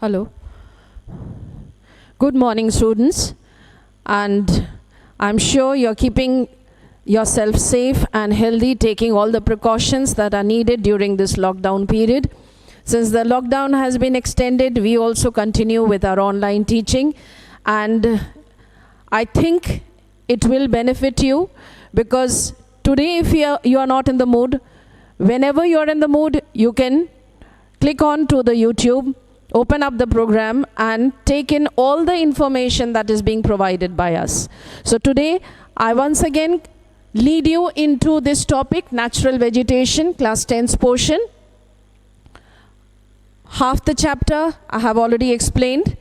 Hello. Good morning, students. And I'm sure you're keeping yourself safe and healthy, taking all the precautions that are needed during this lockdown period. Since the lockdown has been extended, we also continue with our online teaching. And I think it will benefit you, because today, if you are not in the mood, whenever you're in the mood, you can click on to the YouTube, open up the program, and take in all the information that is being provided by us. So today, I once again lead you into this topic, natural vegetation, class 10's portion. Half the chapter I have already explained,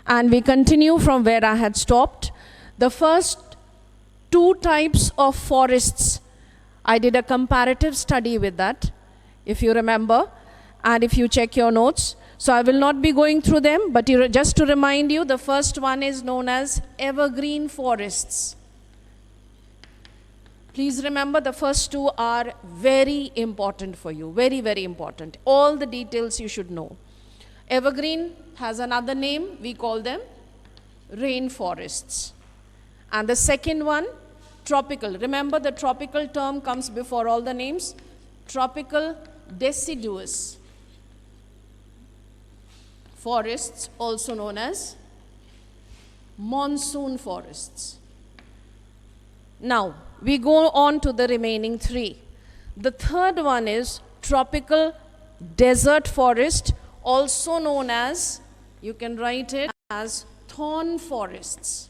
and we continue from where I had stopped. The first two types of forests, I did a comparative study with that, if you remember, and if you check your notes. So I will not be going through them, but just to remind you, the first one is known as evergreen forests. Please remember, the first two are very important for you, very, very important. All the details you should know. Evergreen has another name, we call them rainforests. And the second one, tropical. Remember, the tropical term comes before all the names. Tropical deciduous forests, also known as monsoon forests. Now, we go on to the remaining three. The third one is tropical desert forest, also known as, you can write it as thorn forests.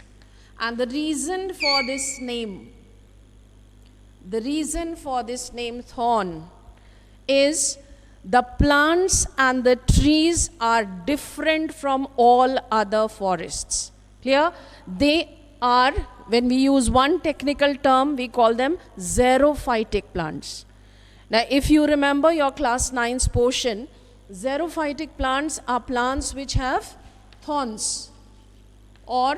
And the reason for this name thorn, is the plants and the trees are different from all other forests. Clear? They are, when we use one technical term, we call them xerophytic plants. Now, if you remember your class 9's portion, xerophytic plants are plants which have thorns or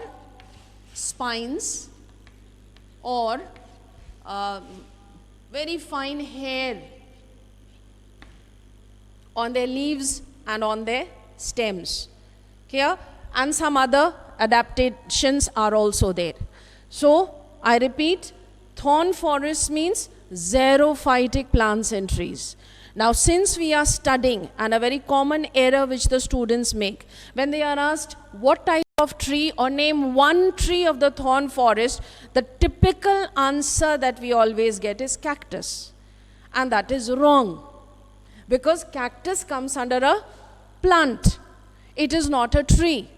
spines or very fine hair on their leaves and on their stems. Clear? And some other adaptations are also there. So, I repeat, thorn forest means xerophytic plants and trees. Now, since we are studying, and a very common error which the students make, when they are asked what type of tree or name one tree of the thorn forest, the typical answer that we always get is cactus. And that is wrong, because cactus comes under a plant. It is not a tree.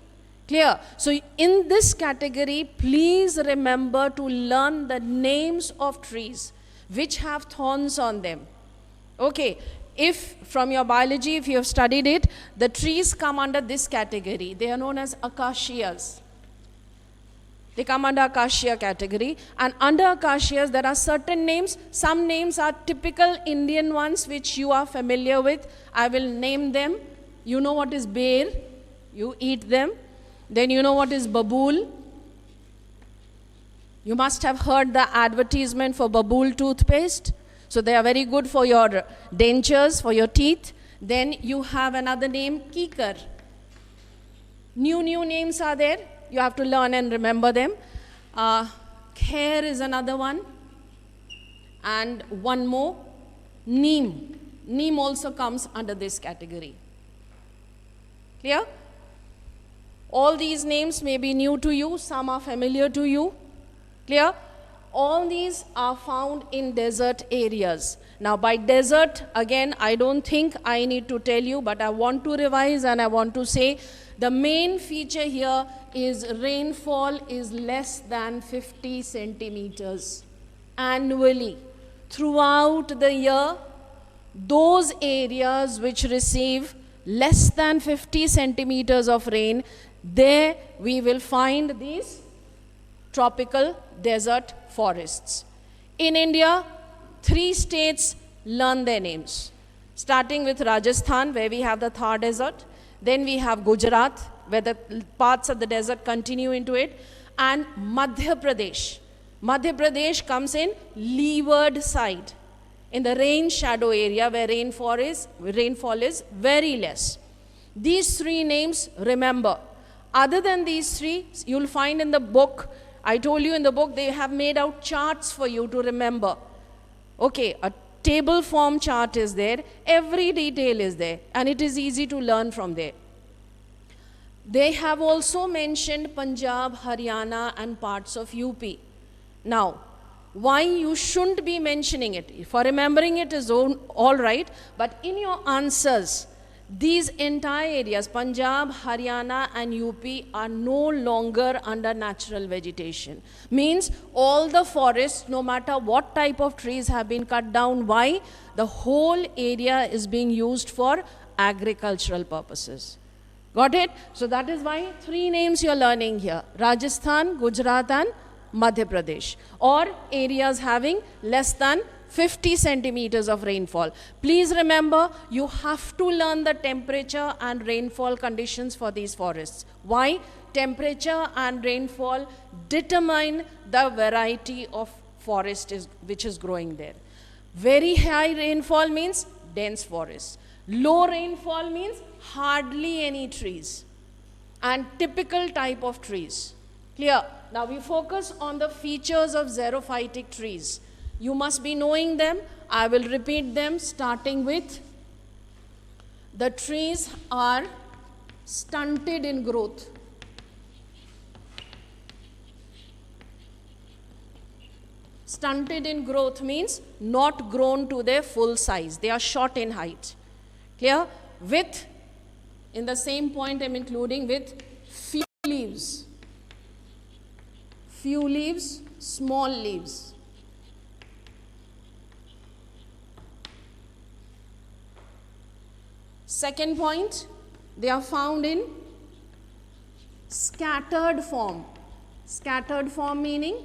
Clear? So in this category, please remember to learn the names of trees which have thorns on them. Okay, if from your biology, if you have studied it, the trees come under this category. They are known as acacias. They come under acacia category. And under acacias, there are certain names. Some names are typical Indian ones which you are familiar with. I will name them. You know what is bear. You eat them. Then you know what is babool. You must have heard the advertisement for babool toothpaste. So they are very good for your dentures, for your teeth. Then you have another name, kikar. New names are there. You have to learn and remember them. Khair is another one. And one more, neem. Neem also comes under this category. Clear? All these names may be new to you. Some are familiar to you. Clear? All these are found in desert areas. Now, by desert, again, I don't think I need to tell you, but I want to revise and I want to say the main feature here is rainfall is less than 50 centimeters annually. Throughout the year, those areas which receive less than 50 centimeters of rain, there we will find these tropical desert forests. In India, 3 states learn their names, starting with Rajasthan, where we have the Thar Desert. Then we have Gujarat, where the parts of the desert continue into it, and Madhya Pradesh. Madhya Pradesh comes in leeward side, in the rain shadow area where rainfall is very less. These three names, remember. Other than these three, you'll find in the book, I told you in the book, they have made out charts for you to remember. Okay, a table form chart is there. Every detail is there. And it is easy to learn from there. They have also mentioned Punjab, Haryana and parts of UP. Now, why you shouldn't be mentioning it? For remembering it is all right, but in your answers, these entire areas, Punjab, Haryana and UP are no longer under natural vegetation. Means all the forests, no matter what type of trees have been cut down. Why? The whole area is being used for agricultural purposes. Got it? So that is why three names you are learning here. Rajasthan, Gujarat and Madhya Pradesh. Or areas having less than 50 centimeters of rainfall. Please remember, you have to learn the temperature and rainfall conditions for these forests. Why? Temperature and rainfall determine the variety of forest which is growing there. Very high rainfall means dense forest. Low rainfall means hardly any trees and typical type of trees. Clear? Now we focus on the features of xerophytic trees. You must be knowing them. I will repeat them starting with the trees are stunted in growth. Stunted in growth means not grown to their full size. They are short in height. Clear? With, in the same point I'm including with few leaves. Few leaves, small leaves. Second point, they are found in scattered form. Scattered form meaning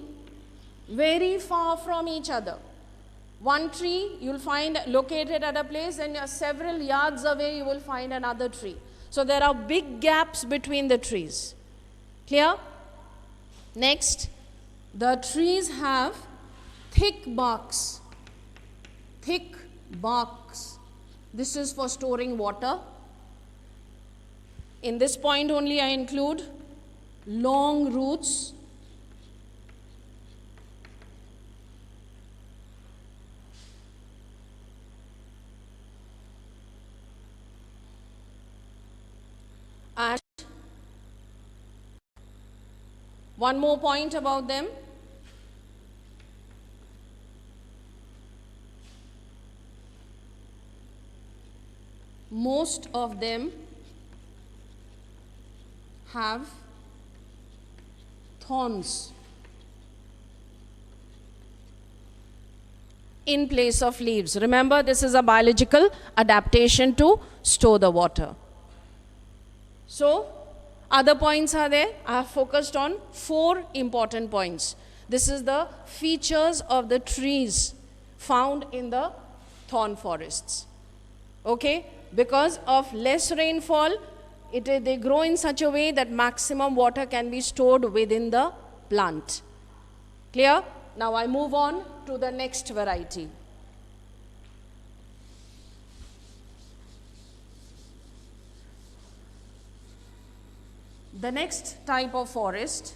very far from each other. One tree you will find located at a place and several yards away you will find another tree. So there are big gaps between the trees. Clear? Next, the trees have thick barks. Thick barks. This is for storing water. In this point only I include long roots. And one more point about them. Most of them have thorns in place of leaves. Remember, this is a biological adaptation to store the water. So, other points are there. I have focused on 4 important points. This is the features of the trees found in the thorn forests. Okay? Because of less rainfall, they grow in such a way that maximum water can be stored within the plant. Clear? Now I move on to the next variety. The next type of forest,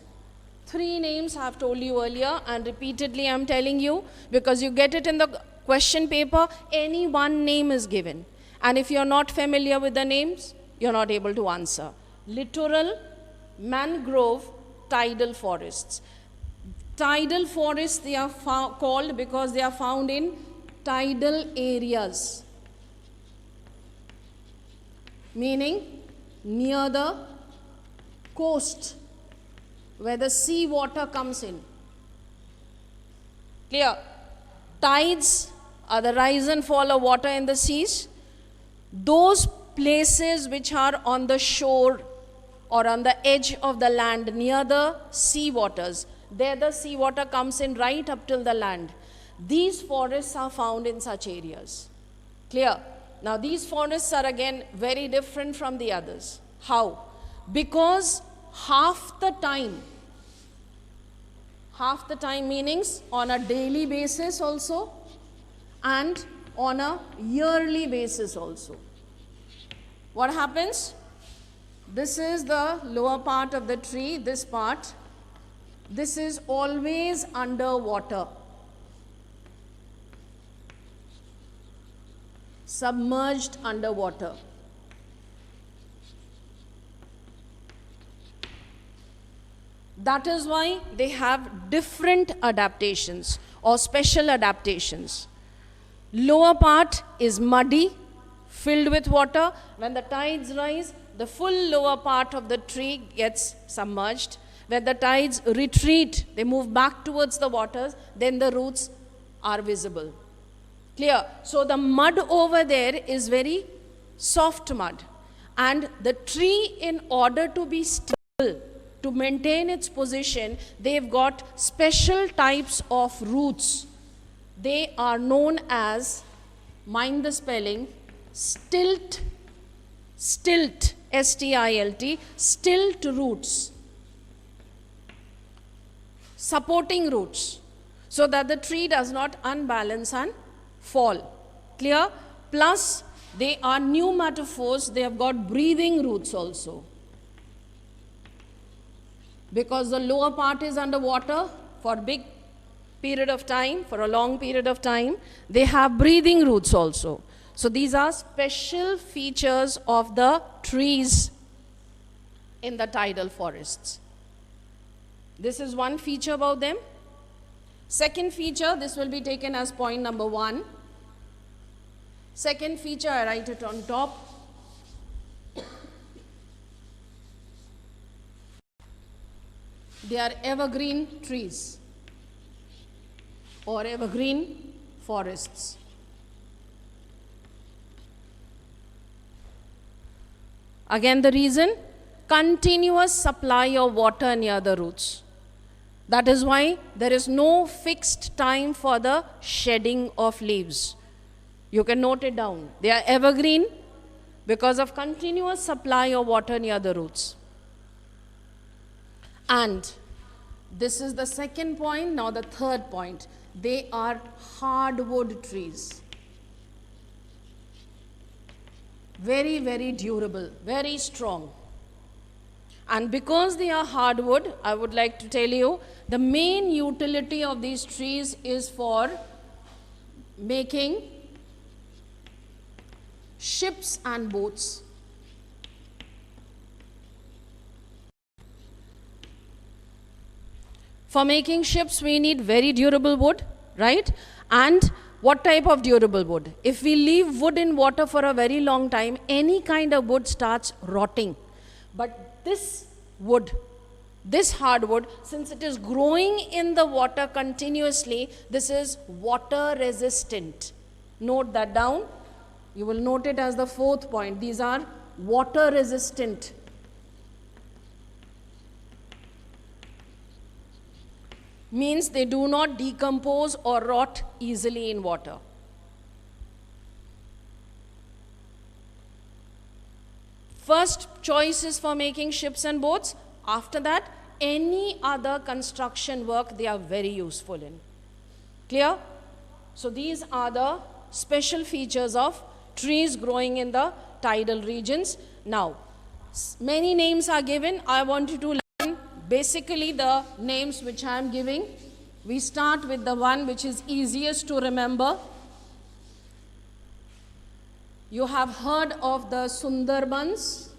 3 names I have told you earlier and repeatedly I am telling you because you get it in the question paper, any one name is given. And if you are not familiar with the names, you are not able to answer. Littoral, mangrove, tidal forests. Tidal forests, they are called because they are found in tidal areas. Meaning near the coast where the sea water comes in. Clear? Tides are the rise and fall of water in the seas. Those places which are on the shore or on the edge of the land near the sea waters, there the sea water comes in right up till the land. These forests are found in such areas. Clear? Now these forests are again very different from the others. How? Because half the time meanings on a daily basis also and on a yearly basis also. What happens? This is the lower part of the tree, this part. This is always under water. Submerged underwater. That is why they have different adaptations or special adaptations. Lower part is muddy, filled with water. When the tides rise, the full lower part of the tree gets submerged. When the tides retreat, they move back towards the waters, then the roots are visible. Clear? So the mud over there is very soft mud. And the tree, in order to be stable, to maintain its position, they've got special types of roots. They are known as, mind the spelling, stilt, S-T-I-L-T, stilt roots. Supporting roots, so that the tree does not unbalance and fall. Clear? Plus, they are pneumatophores, they have got breathing roots also. Because the lower part is underwater for a big period of time, for a long period of time, they have breathing roots also. So these are special features of the trees in the tidal forests. This is one feature about them. Second feature, this will be taken as point number 1. Second feature, I write it on top. They are evergreen trees or evergreen forests. Again, the reason, continuous supply of water near the roots. That is why there is no fixed time for the shedding of leaves. You can note it down. They are evergreen because of continuous supply of water near the roots. And this is the second point. Now the third point. They are hardwood trees. Very, very durable, very strong. And because they are hardwood, I would like to tell you, the main utility of these trees is for making ships and boats. For making ships, we need very durable wood, right? And what type of durable wood? If we leave wood in water for a very long time, any kind of wood starts rotting. But this wood, this hardwood, since it is growing in the water continuously, this is water resistant. Note that down. You will note it as the fourth point. These are water resistant. Means they do not decompose or rot easily in water. First choice is for making ships and boats. After that, any other construction work they are very useful in. Clear? So these are the special features of trees growing in the tidal regions. Now, many names are given. I want you to learn basically the names which I am giving. We start with the one which is easiest to remember. You have heard of the Sundarbans,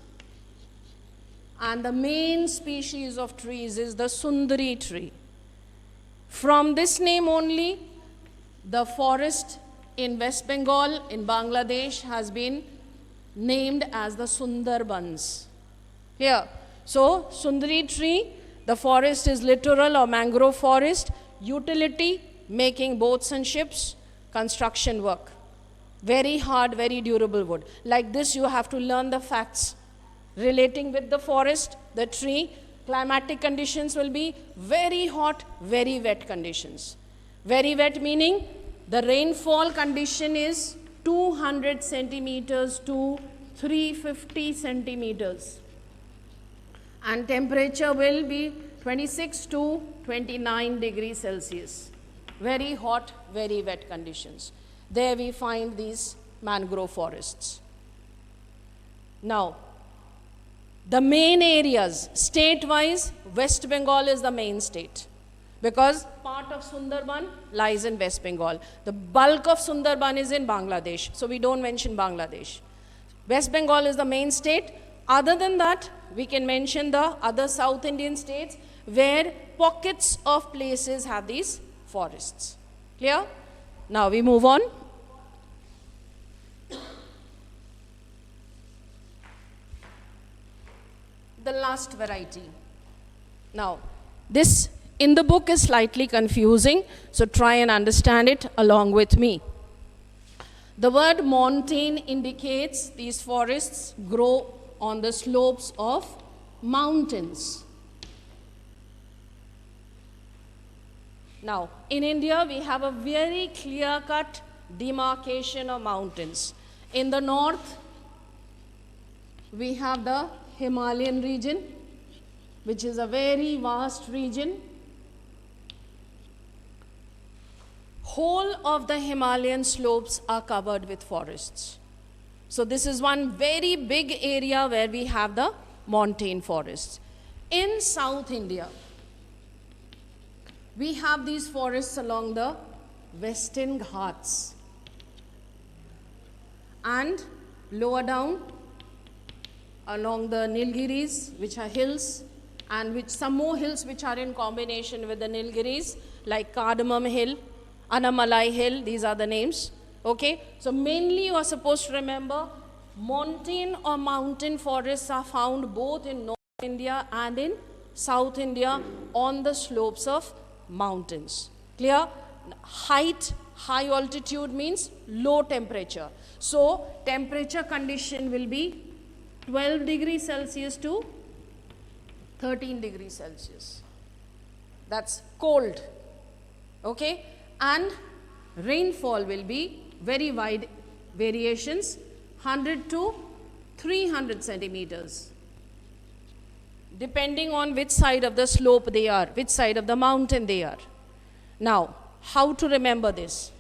and the main species of trees is the Sundari tree. From this name only, the forest in West Bengal, in Bangladesh, has been named as the Sundarbans. Here, so Sundari tree, the forest is littoral or mangrove forest. Utility, making boats and ships, construction work. Very hard, very durable wood. Like this, you have to learn the facts relating with the forest, the tree. Climatic conditions will be very hot, very wet conditions. Very wet meaning the rainfall condition is 200 centimeters to 350 centimeters. And temperature will be 26 to 29 degrees Celsius. Very hot, very wet conditions. There we find these mangrove forests. Now, The main areas, state-wise, West Bengal is the main state because part of Sundarban lies in West Bengal. The bulk of Sundarban is in Bangladesh, so we don't mention Bangladesh. West Bengal is the main state. Other than that, we can mention the other South Indian states where pockets of places have these forests. Clear? Now we move on. The last variety. Now, this in the book is slightly confusing, so try and understand it along with me. The word montane indicates these forests grow on the slopes of mountains. Now, in India, we have a very clear-cut demarcation of mountains. In the north, we have the Himalayan region, which is a very vast region. Whole of the Himalayan slopes are covered with forests. So this is one very big area where we have the montane forests. In South India, we have these forests along the Western Ghats. And lower down, along the Nilgiris, which are hills, and which some more hills which are in combination with the Nilgiris, like Cardamom Hill, Anamalai Hill, these are the names. Okay, so mainly you are supposed to remember montane or mountain forests are found both in North India and in South India on the slopes of mountains. Clear? Height, high altitude means low temperature. So temperature condition will be 12 degrees Celsius to 13 degrees Celsius. That's cold. Okay? And rainfall will be very wide variations, 100 to 300 centimeters, depending on which side of the slope they are, which side of the mountain they are. Now, how to remember this?